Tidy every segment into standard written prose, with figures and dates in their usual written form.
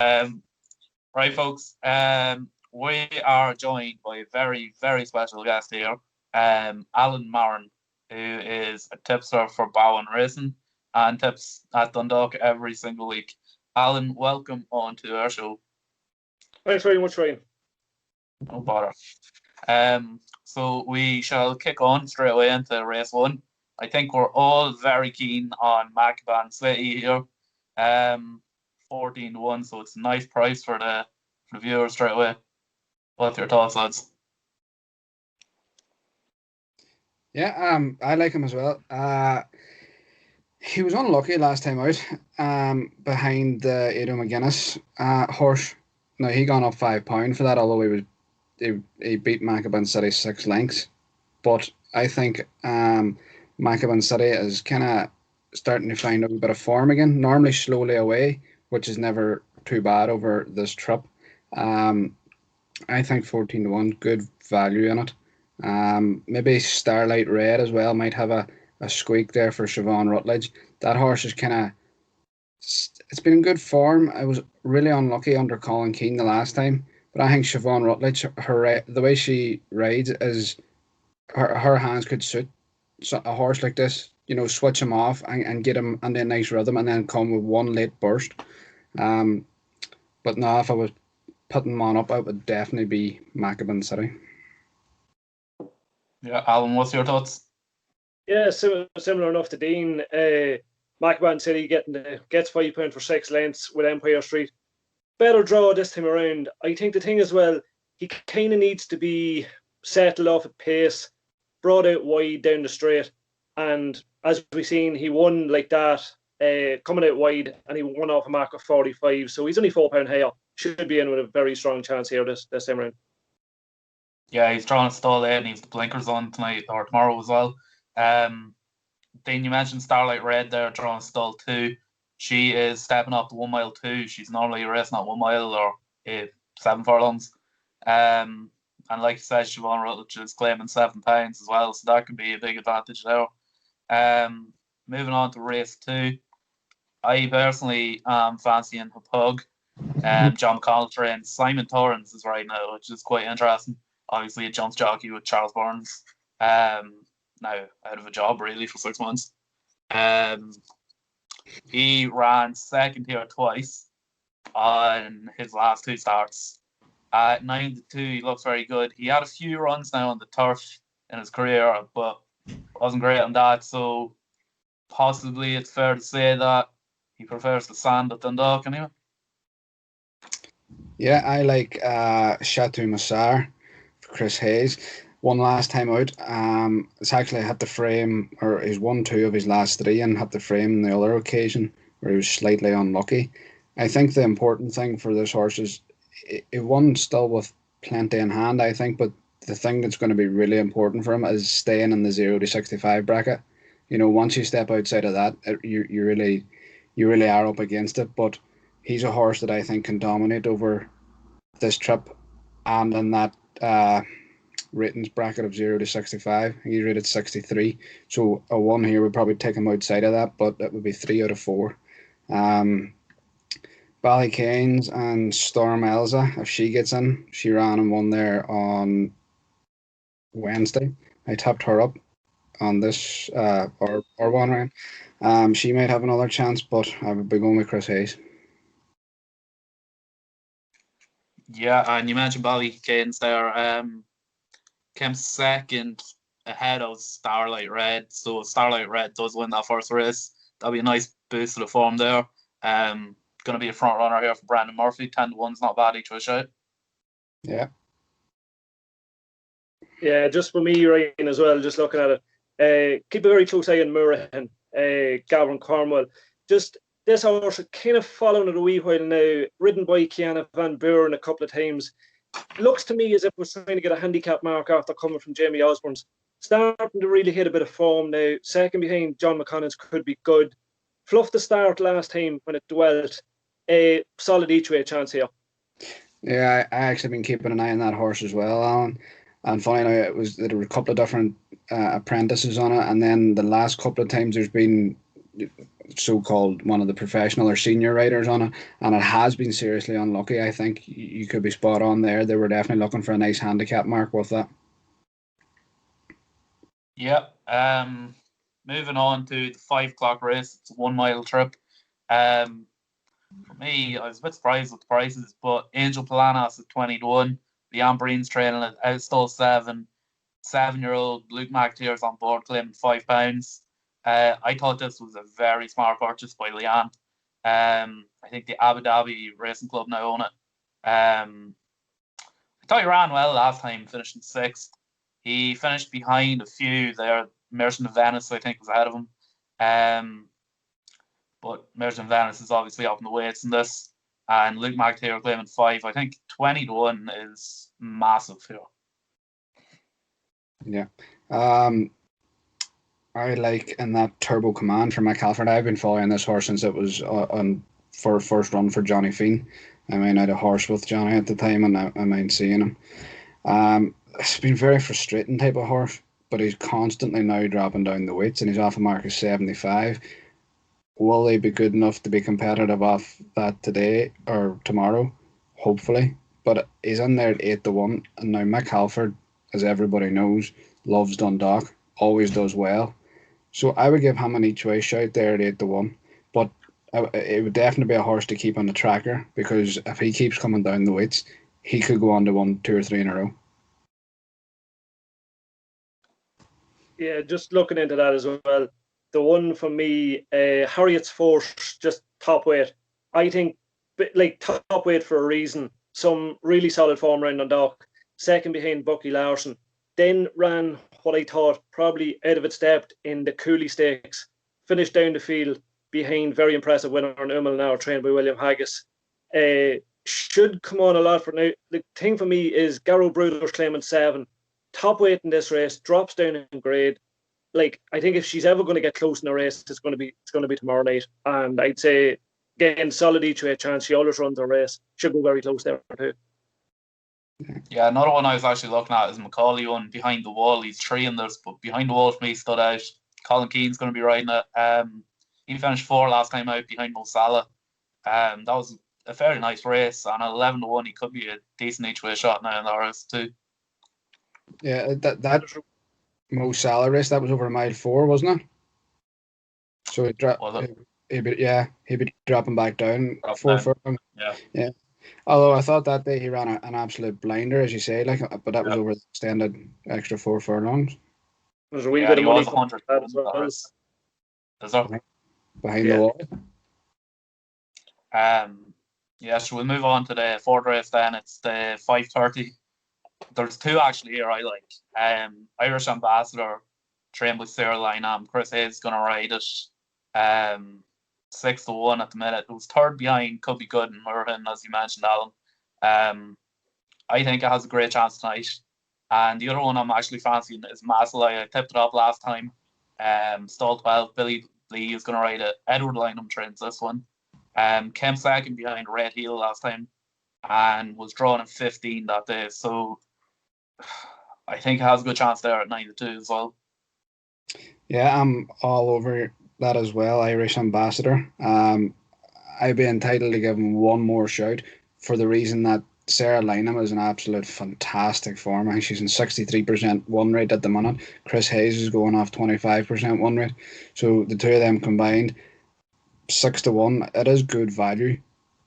Um, right, folks. We are joined by a very, very special guest here, Alan Marron, who is a tipster for Bowen Racing and tips at Dundalk every single week. Alan, welcome on to our show. Thanks very much, Ryan. No bother. So we shall kick on straight away into race one. I think we're all very keen on Macban City here. 14-1, so it's a nice price for the viewers straight away. What's your thoughts, lads? Yeah, I like him as well. He was unlucky last time out, behind the Aidan McGuinness horse. Now he gone up £5 for that, although he beat Maccaban City 6 lengths. But I think Maccaban City is kind of starting to find a bit of form again. Normally slowly away, which is never too bad over this trip. I think 14-1, good value in it. Maybe Starlight Red as well might have a squeak there for Siobhan Rutledge. That horse is it's been in good form. I was really unlucky under Colin Keane the last time, but I think Siobhan Rutledge, the way she rides is her hands could suit a horse like this. Switch him off and get him into a nice rhythm, and then come with one late burst. But now if I was putting one up, it would definitely be Maccaban City. Yeah, Alan, what's your thoughts? Yeah, similar enough to Dean. Maccaban City gets £5 for 6 lengths with Empire Street. Better draw this time around. I think the thing as well, he kind of needs to be settled off at pace, brought out wide down the straight, and as we've seen, he won like that, coming out wide, and he won off a mark of 45. So he's only £4 higher. Should be in with a very strong chance here this time around. Yeah, he's trying to stall in. He's the blinkers on tonight or tomorrow as well. Then you mentioned Starlight Red there, drawing stall 2. She is stepping up to 1 mile 2. She's normally racing at 1 mile or 7 furlongs. And like you said, Siobhan Rutledge is claiming £7 as well, so that could be a big advantage there. Moving on to race 2, I personally am fancying a pug. John McConnell trains. Simon Torrance is right now, which is quite interesting. Obviously, a jumps jockey with Charles Burns. Now out of a job really for 6 months. He ran second here twice on his last 2 starts. At 9-2, he looks very good. He had a few runs now on the turf in his career, but wasn't great on that. So possibly it's fair to say that he prefers the sand at Dundalk anyway. Yeah, I like Chateau Massar for Chris Hayes. One last time out. It's actually had the frame, or he's won 2 of his last 3 and had the frame the other occasion where he was slightly unlucky. I think the important thing for this horse is he won still with plenty in hand, I think, but the thing that's going to be really important for him is staying in the 0 to 65 bracket. Once you step outside of that, you really are up against it. But he's a horse that I think can dominate over this trip and in that ratings bracket of 0 to 65. He's rated 63. So a 1 here would probably take him outside of that, but that would be 3 out of 4. Ballycanes and Storm Elsa, if she gets in, she ran and won there on Wednesday. I tapped her up on this or one round. She might have another chance, but I would be going with Chris Hayes. Yeah, and you mentioned Ballycanes there. Came second ahead of Starlight Red. So Starlight Red does win that first race. That'll be a nice boost to the form there. Going to be a front runner here for Brandon Murphy. 10-1's not bad each way shot. Yeah. Yeah, just for me, Ryan, as well, just looking at it. Keep a very close eye on Murrahan, Gavin Cornwell. Just this horse kind of following it a wee while now, ridden by Kiana Van Buren a couple of times. Looks to me as if we're trying to get a handicap mark after coming from Jamie Osborne's. Starting to really hit a bit of form now. Second behind John McConnell's could be good. Fluffed the start last time when it dwelt. A solid each way chance here. Yeah, I actually been keeping an eye on that horse as well, Alan. And funny enough, there were a couple of different apprentices on it, and then the last couple of times there's been so-called one of the professional or senior riders on it, and it has been seriously unlucky. I think you could be spot on there. They were definitely looking for a nice handicap mark with that. Yep. Moving on to the 5 o'clock race. It's a 1 mile trip. For me, I was a bit surprised with the prices, but Angel Palanas at 20-1. Leon Breen's training at Outstall 7. 7-year-old Luke McTeer's on board claiming £5. I thought this was a very smart purchase by Leon. I think the Abu Dhabi Racing Club now own it. I thought he ran well last time, finishing 6th. He finished behind a few there. Merchant of Venice, I think, was ahead of him. But Merchant of Venice is obviously up in the weights in this. And Luke McTeer claiming 5. I think 20-1 is massive here. Yeah. I like in that Turbo Command for Mac Halford. I've been following this horse since it was on for first run for Johnny Feen. I mean, I had a horse with Johnny at the time, and I mind seeing him. It's been a very frustrating type of horse, but he's constantly now dropping down the weights, and he's off a mark of 75. Will they be good enough to be competitive off that today or tomorrow? Hopefully. But he's in there at 8-1, and now Mick Halford, as everybody knows, loves Dundalk, always does well. So I would give him an each way shout there at 8-1. But it would definitely be a horse to keep on the tracker, because if he keeps coming down the weights, he could go on to 1, 2 or 3 in a row. Yeah, just looking into that as well. The one for me, Harriet's Force, just top weight. I think, like, top weight for a reason. Some really solid form around Dundalk. Second behind Bucky Larson. Then ran what I thought probably out of its depth in the Cooley Stakes. Finished down the field behind very impressive winner in Umel now, trained by William Haggis. Should come on a lot for now. The thing for me is Garrow Brothers claiming 7. Top weight in this race, drops down in grade. Like, I think if she's ever going to get close in a race, it's going to be tomorrow night. And I'd say, again, solid each way chance. She always runs a race. Should go very close there too. Yeah, another one I was actually looking at is Macaulay one, Behind the Wall. He's 3 in this, but Behind the Wall for me stood out. Colin Keane's going to be riding it. He finished 4 last time out behind Mo Salah. That was a very nice race, and at 11-1, he could be a decent each way shot now in the race too. Yeah, that Mo Salah race, that was over a mile 4, wasn't it? So he'd be dropping back down 4 furlongs. Yeah. Although I thought that day he ran an absolute blinder, as you say, but that was over the extended extra 4 furlongs. There's a wee bit of money behind the wall. So we'll move on to the 4th race then. It's the 5:30. There's 2 actually here I like. Irish Ambassador, trained by Sarah Lynham. Chris Hayes is going to ride it. 6-1 at the minute. It was 3rd behind, could be good in Merton, as you mentioned, Alan. I think it has a great chance tonight. And the other one I'm actually fancying is Masley. I tipped it up last time. Stall 12, Billy Lee is going to ride it. Edward Lynham trains this one. Came second behind Red Heel last time and was drawn in 15 that day. So I think it has a good chance there at 9-2 as well. Yeah, I'm all over that as well. Irish Ambassador. I'd be entitled to give him one more shout for the reason that Sarah Lynham is an absolute fantastic form. I think she's in 63% won rate at the minute. Chris Hayes is going off 25% won rate. So the two of them combined, 6-1. It is good value.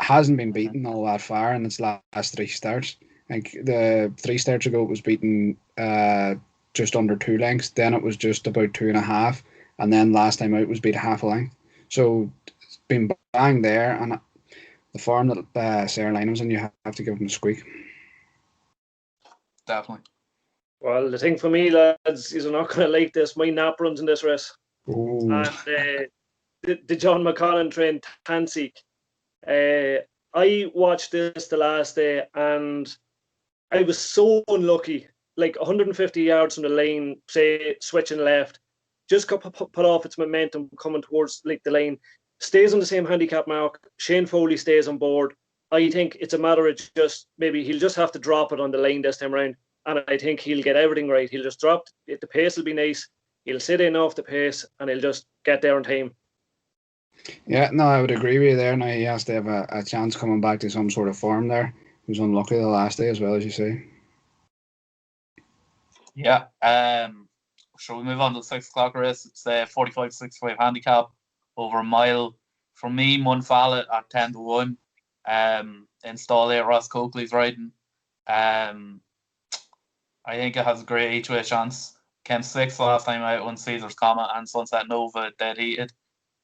Hasn't been beaten all that far in its last 3 starts. I think the 3 starts ago it was beaten just under 2 lengths. Then it was just about 2.5, and then last time out was beat half a length. So it's been bang there, and the form that Sarah Lynham's in, you have to give him a squeak. Definitely. Well, the thing for me, lads, is I'm not going to like this. My nap runs in this race. Ooh. And the John McConnell trained Tansik. I watched this the last day, and I was so unlucky. Like 150 yards from the lane, say switching left, just got put off its momentum coming towards like the lane. Stays on the same handicap mark. Shane Foley stays on board. I think it's a matter of just maybe he'll just have to drop it on the lane this time around, and I think he'll get everything right. He'll just drop it. The pace will be nice. He'll sit in off the pace, and he'll just get there in time. Yeah, no, I would agree with you there. Now he has to have a chance coming back to some sort of form there. He was unlucky the last day as well, as you say. Yeah. Shall we move on to the 6 o'clock race? It's the 45-65 handicap over a mile. For me, Munfallet at 10-1. Install 8 Ross Coakley's riding. I think it has a great each way chance. Came 6th last time out on Caesar's Comet and Sunset Nova dead heated.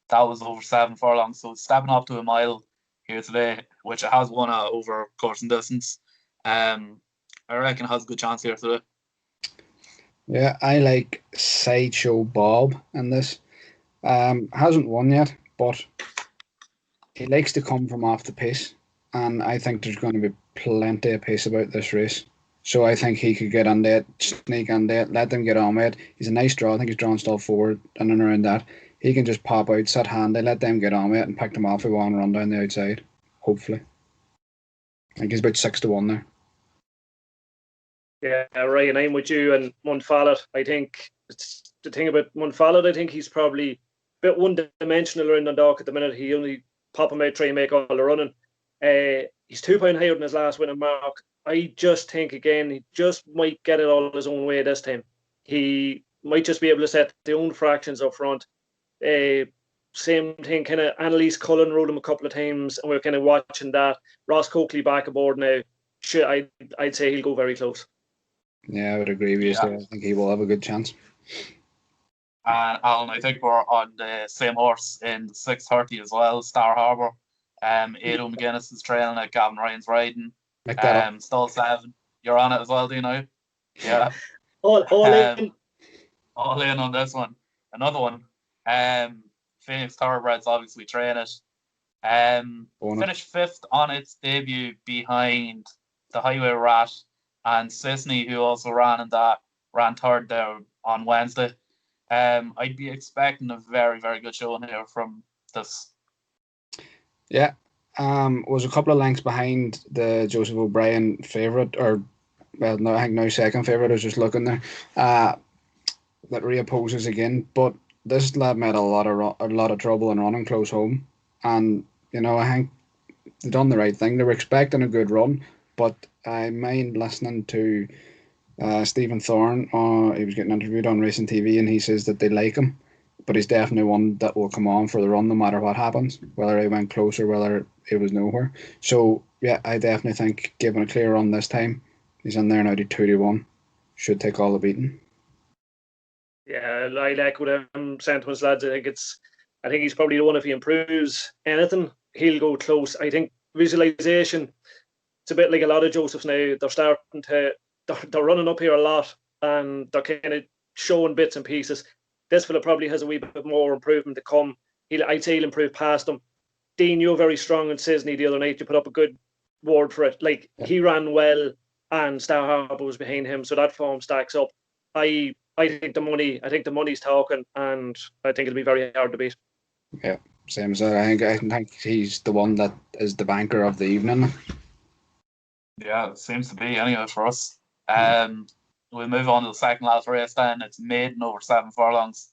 That was over 7 furlongs. So stepping up to a mile here today, which it has won over course and distance. I reckon it has a good chance here today. Yeah, I like Sideshow Bob in this. Hasn't won yet, but he likes to come from off the pace, and I think there's going to be plenty of pace about this race. So I think he could get under it, sneak under it, let them get on with it. He's a nice draw. I think he's drawn stall forward and then around that. He can just pop out, sit handy, let them get on with it, and pick them off if we want to run down the outside. Hopefully. I think he's about 6-1 there. Yeah, Ryan, I'm with you. And Munfallet, I think it's the thing about Munfallet, I think he's probably a bit one-dimensional around Dundalk at the minute. He only pop him out, try and make all the running. He's £2 higher than his last winning mark. I just think, again, he just might get it all his own way this time. He might just be able to set the own fractions up front. Same thing, kind of Annalise Cullen rode him a couple of times, and we're kind of watching that. Ross Coakley back aboard now. I'd say he'll go very close. Yeah, I would agree with you. I think he will have a good chance. And Alan, I think we're on the same horse in the 6:30 as well, Star Harbour. Aidan McGuinness is trailing it, Gavin Ryan's riding. Stall 7. You're on it as well, do you know? Yeah. all in. All in on this one. Another one. Phoenix Thoroughbreds obviously train it. Finished 5th on its debut behind the Highway Rat and Sisney, who also ran 3rd there on Wednesday. I'd be expecting a very, very good showing here from this. Yeah. Was a couple of lengths behind the Joseph O'Brien favourite, or well, no, I think now second favourite. I was just looking there. That reopposes again, but this lad made a lot of trouble in running close home, and I think they've done the right thing. They were expecting a good run, but I mind listening to Stephen Thorne. He was getting interviewed on Racing TV, and he says that they like him, but he's definitely one that will come on for the run no matter what happens, whether he went close or whether it was nowhere. So yeah, I definitely think given a clear run this time, he's in there now to 2-1. Should take all the beating. Yeah, I like what sentiments, lads. I think he's probably the one. If he improves anything, he'll go close. I think visualization. It's a bit like a lot of Josephs now. They're running up here a lot, and they're kind of showing bits and pieces. This fella probably has a wee bit more improvement to come. I'd say he'll improve past him. Dean, you're very strong in Sisney the other night. You put up a good word for it. He ran well, and Star Harbour was behind him, so that form stacks up. I think the money's talking, and I think it'll be very hard to beat. Yeah, same as that. I think he's the one that is the banker of the evening. Yeah, it seems to be anyway for us. We'll move on to the second last race then. It's maiden over 7 furlongs.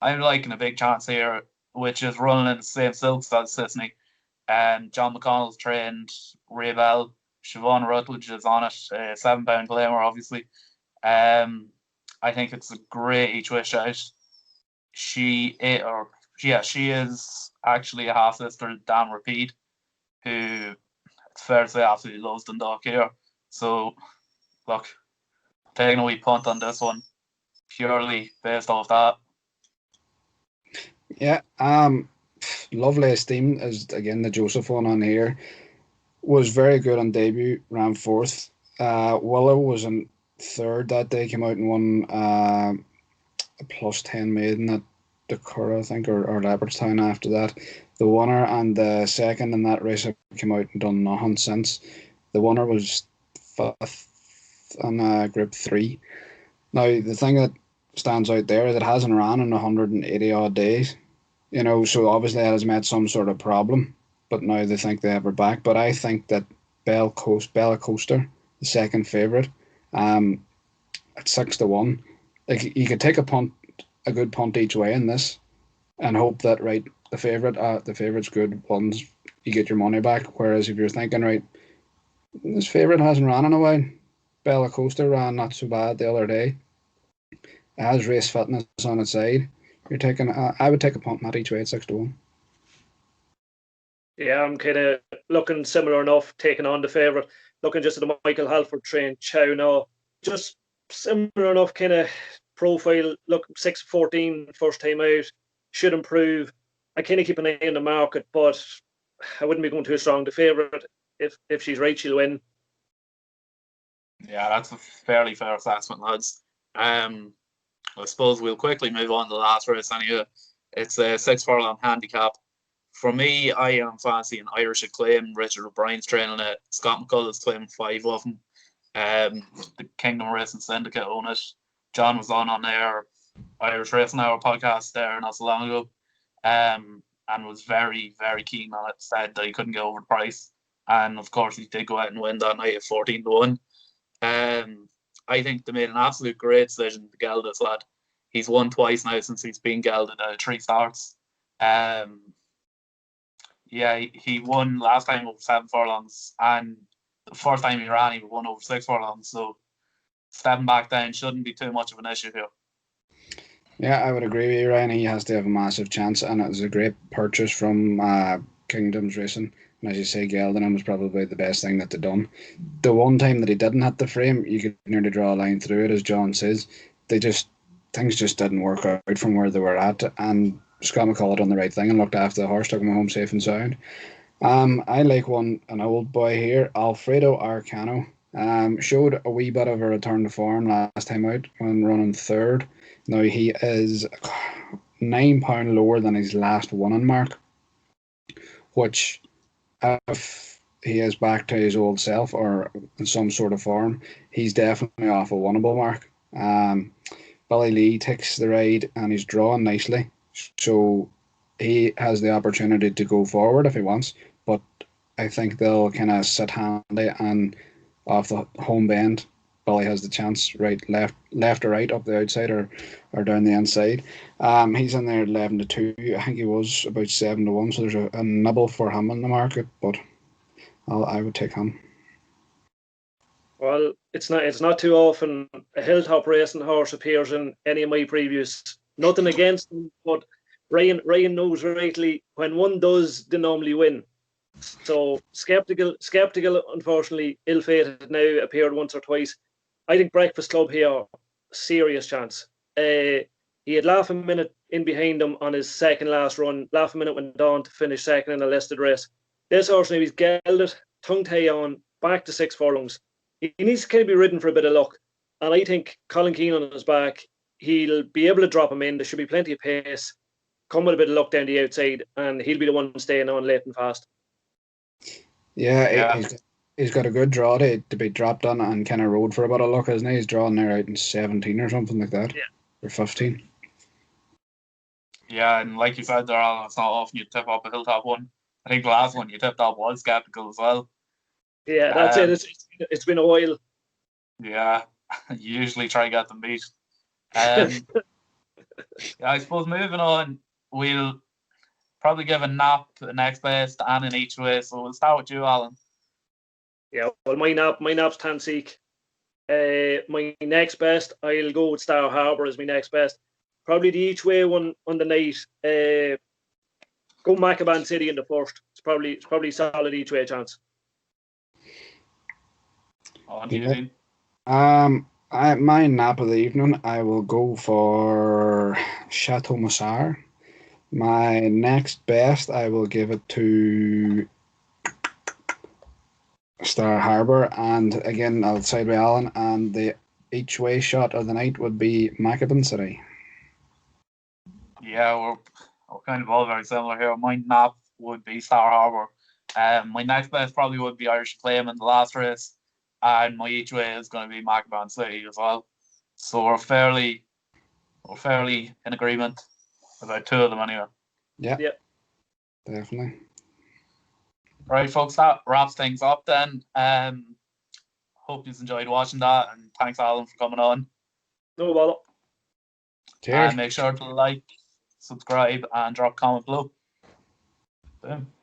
I'm liking a big chance here, which is running in the same silks as Sisney. John McConnell's trained Ray Bell. Siobhan Rutledge is on it. £7 glamour, obviously. I think it's a great each way shout. She is actually a half sister to Dan Rapide, who it's fair to say absolutely loves Dundalk here. So look, taking a wee punt on this one, purely based off that. Yeah, Lovely Esteem is again the Joseph one on here. Was very good on debut, ran 4th. Willow was in 3rd that day, came out and won a +10 maiden at Dakar, I think, or Leopardstown after that. The winner and the second in that race have come out and done nothing since. The winner was 5th on Group 3. Now, the thing that stands out there is it hasn't ran in 180 odd days. So obviously that has made some sort of problem. But now they think they have her back. But I think that Bella Coaster, the second favourite, at 6-1, you could take a good punt each way in this, and hope that the favourite's good ones. You get your money back. Whereas if you're thinking, right, this favourite hasn't ran in a while. Bella Costa ran not so bad the other day. It has race fitness on its side. You're taking. I would take a punt on that each way at 6-1. Yeah, I'm kind of looking similar enough, taking on the favourite. Looking just at the Michael Halford train, Chow now. Just similar enough kind of profile. Look, 6-14 first time out. Should improve. I kind of keep an eye on the market, but I wouldn't be going too strong. The favourite, if she's right, she'll win. Yeah, that's a fairly fair assessment, lads. I suppose we'll quickly move on to the last race anyway. It's a 6 furlong handicap. For me, I am fancying Irish Acclaim. Richard O'Brien's training it. Scott McCullough's claiming 5 of them. The Kingdom Racing Syndicate own it. John was on their Irish Racing Hour podcast there not so long ago, and was very, very keen on it. Said that he couldn't get over the price, and of course he did go out and win that night at 14-1. I think they made an absolute great decision to geld this lad. He's won twice now since he's been gelded at 3 starts. Yeah, he won last time over 7 furlongs, and the first time he ran, he won over 6 furlongs. So stepping back down shouldn't be too much of an issue here. Yeah, I would agree with you, Ryan. He has to have a massive chance, and it was a great purchase from Kingdoms Racing. And as you say, gelding him was probably the best thing that they've done. The one time that he didn't hit the frame, you could nearly draw a line through it, as John says. Things just didn't work out from where they were at, and Scott McCullough done the right thing and looked after the horse, took him home safe and sound. I like an old boy here, Alfredo Arcano. Showed a wee bit of a return to form last time out when running third. Now he is £9 lower than his last winning mark, which, if he is back to his old self or in some sort of form, he's definitely off a winnable mark. Billy Lee takes the ride and he's drawn nicely, so he has the opportunity to go forward if he wants, but I think they'll kind of sit handy, and off the home bend, Billy has the chance, right, left or right, up the outside or down the inside. He's in there 11-2. I think he was about 7-1, so there's a nibble for him in the market, but I would take him. Well, it's not too often a hilltop racing horse appears in any of my previews. Nothing against him, but Ryan knows rightly when one does, they normally win. So skeptical, unfortunately, ill-fated now, appeared once or twice. I think Breakfast Club here, serious chance. He had Laughing Minute in behind him on his second last run. Laughing Minute went on to finish second in a listed race. This horse now, he's gelded, tongue tie on, back to 6 furlongs. He needs to kind of be ridden for a bit of luck. And I think Colin Keane on his back, he'll be able to drop him in. There should be plenty of pace. Come with a bit of luck down the outside, and he'll be the one staying on late and fast. Yeah. He's got a good draw to be dropped on and kind of rode for a bit of luck, isn't he? He's drawing there out in 17 or something like that. Yeah. Or 15. Yeah, and like you said there, Alan, it's not often you tip up a hilltop one. I think the last one you tipped up was skeptical as well. Yeah, that's it. It's been a while. Yeah, you usually try to get them beat. Yeah, I suppose moving on, we'll probably give a nap, a next best, and an each way. So we'll start with you, Alan. Yeah, well, my nap's Tanseek. My next best, I'll go with Star Harbour as my next best. Probably the each way one on the night. Go Macaban City in the first. It's probably solid each way chance. On to you, Dean. My nap of the evening, I will go for Chateau Massar. My next best, I will give it to Star Harbour, and again I'll side with Alan, and the each way shot of the night would be Macaban City. Yeah, we're kind of all very similar here. My nap would be Star Harbour. My next best probably would be Irish Acclaim in the last race, and my each way is going to be Macaban City as well. So we're fairly in agreement about 2 of them anyway. Yeah. Definitely. Right, folks, that wraps things up then. Hope you enjoyed watching that, and thanks, Alan, for coming on. No bother. Cheers. And make sure to like, subscribe, and drop a comment below. Boom.